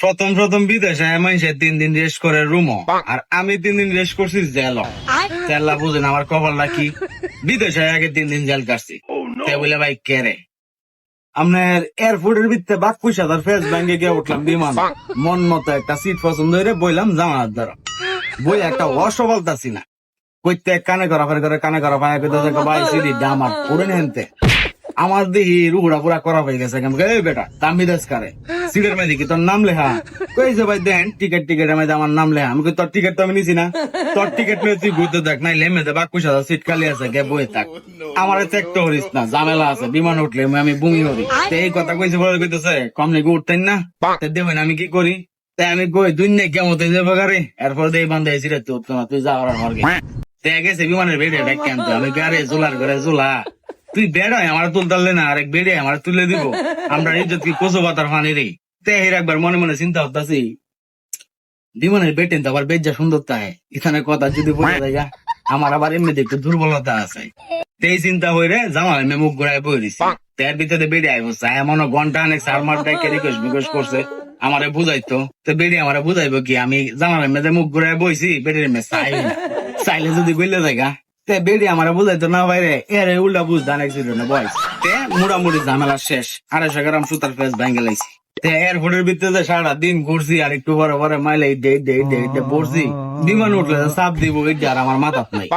প্রথম প্রথম বিদেশে মানুষে 3 দিন রেস্ট করে রুমো, আর আমি 3 দিন রেস্ট করছি জেল। জেল্লা বুঝেন আমার কপালটা কি, বিদেশে আগে 3 দিন জেল কাটছি। তে বলে ভাই কেরে আপনার এয়ারপোর্টের ভিতরে বাক পয়সা তার ফেস ব্যাংকে গিয়ে উঠলাম বিমান, মন মতো একটা সিট পছন্দ হয়ে বইলাম জামার দ্বারা, বই একটা অসবলতাছি না কইতে কানে করা করে কানে করা পায় ভাই সিডি আমার পড়ে নেনতে আমার দিহি রুহুড়া পুরা করা হয়ে গেছে। এই বেটা তাম্বি দেশ কারে সিটের মেয়ে দেখি তোর নাম লেখা কইছে ভাই দেন টিকেটের মধ্যে আমার নাম লেখা। আমি কই তোর টিকিট তো আমি নিছি না, তোর টিকিট নিয়ে তুই ঘুরতে দেখ নাই লেমে দে বাক পয়সা সিট খালি আছে গে বই থাক, আমার চেক তো হরিস না, ঝামেলা আছে বিমান উঠলে আমি বুমি হরি। এই কথা কইছে বলে কইতেছে কমনে উঠতেন না দেবেন আমি কি করি, তাই আমি কই দুই নেই কেমন যাবো গাড়ি এরপর দিয়ে বান্ধে সিটে তুই উঠতো না, তুই যাওয়ার হরগে গেছে বিমানের বেড়ে ডাকি আনতো। আমি গাড়ি জোলার করে জোলা তুই বেড়াই আমার তুলতালে না, আরেক বেড়ে আমার তুলে দিব, আমরা ইজ্জত কি কোচো বাতার ফানি রে। তেহির একবার মনে মনে চিন্তা করতেছি বিমানের বেটেন তো আবার বেজ্জা সুন্দরতা হয়, এখানে কথা যদি বলে যায় আমার আবার এমনিতে একটু দুর্বলতা আছে। এই চিন্তা হইরে জামা আমি মুখ ঘুরাই বই দিছি, তার ভিতরে বেড়ে আই বসছে এমন ঘন্টা অনেক সার মার ডাকে রিকোয়েস্ট বিকোয়েস্ট করছে আমারে বুঝাইতো, তো বেড়ে আমারে বুঝাইবো কি আমি জামার মেয়েদের মুখ ঘুরাই বইছি বেড়ে মেয়ে চাইলে যদি গইলে জায়গা তে বেড়ে আমার বুঝাইতো না বাইরে এর উল্টা বুঝ দান না বয়স তে মুড়ামুড়ি ঝামেলা শেষ। 250 গ্রাম সুতার ফেস ভেঙে লাইছি। এয়ারপোর্টের ভিতরে সারা দিন ঘুরছি আর একটু পরে পরে মাইলে পড়ছি, বিমান উঠলে চাপ দিব এটা আর আমার মাথা নাই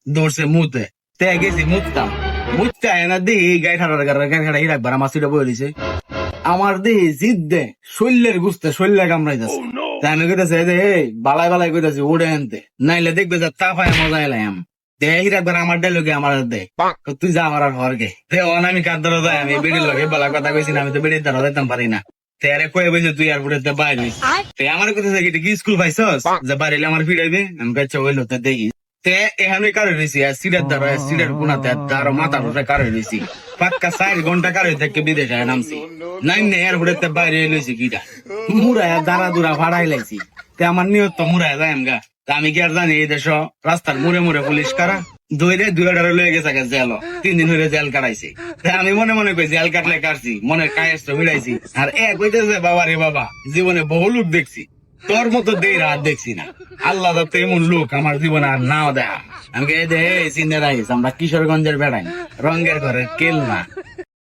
দৌড়ছে মুতে তে গেছি মুততাম মুততে না দিই গাড়ি খাটা একবার আমার সিটে বয়ে দিছে, আমার দিই জিদ দে শৈলের গুছতে শৈলে কামড়াই যাচ্ছে। তাই আমি কইতেছি বালাই বালাই কইতেছি উড়ে আনতে নাইলে দেখবে যে তাফায় মজা এলাম একবার আমার ডাইলগে আমার দে তুই যা আমার আর হরগে আমি কার দ্বারা যাই আমি বেড়ির লগে বলা কথা কইছি না, আমি তো বেড়ির দ্বারা যাইতাম পারি না। তেরে কয়ে বসে তুই এয়ারপোর্টে বাইরে আমার কথা কি স্কুল পাইছস যে বাড়িলে আমার ফিরাইবে, আমি কাছে হইলো তো দেখি তে এখানে কারে রয়েছি সিটের দ্বারা সিটের গুণাতে আরো মাথার উপরে কারে রয়েছি পাক্কা 4 ঘন্টা কারে থেকে বিদেশে নামছি নাইন এয়ারপোর্টে বাইরে লইছি কিটা মুড়ায় দাঁড়া দুরা ভাড়াই লাইছি। তে আমার নিয়ত তো মুড়ায় যাই আমগা, তা আমি কি আর জানি এই দেশ রাস্তার মুড়ে মুড়ে পুলিশ কারা দইরে 2 লয়ে গেছে জেল 3 দিন হইলে জেল কাটাইছে। আমি মনে মনে কই জেল কাটলে কাটছি মনে কায়েস তো মিলাইছি আর কইতেছে বাবা রে বাবা জীবনে বহু লোক দেখছি তোর মতো দেই রাত দেখছি না, আল্লাহ তো এমন লোক আমার জীবনে আর নাও দেখা। আমি দে চিন্তা রাখিস আমরা কিশোরগঞ্জের বেড়াই রঙের ঘরের কেল না।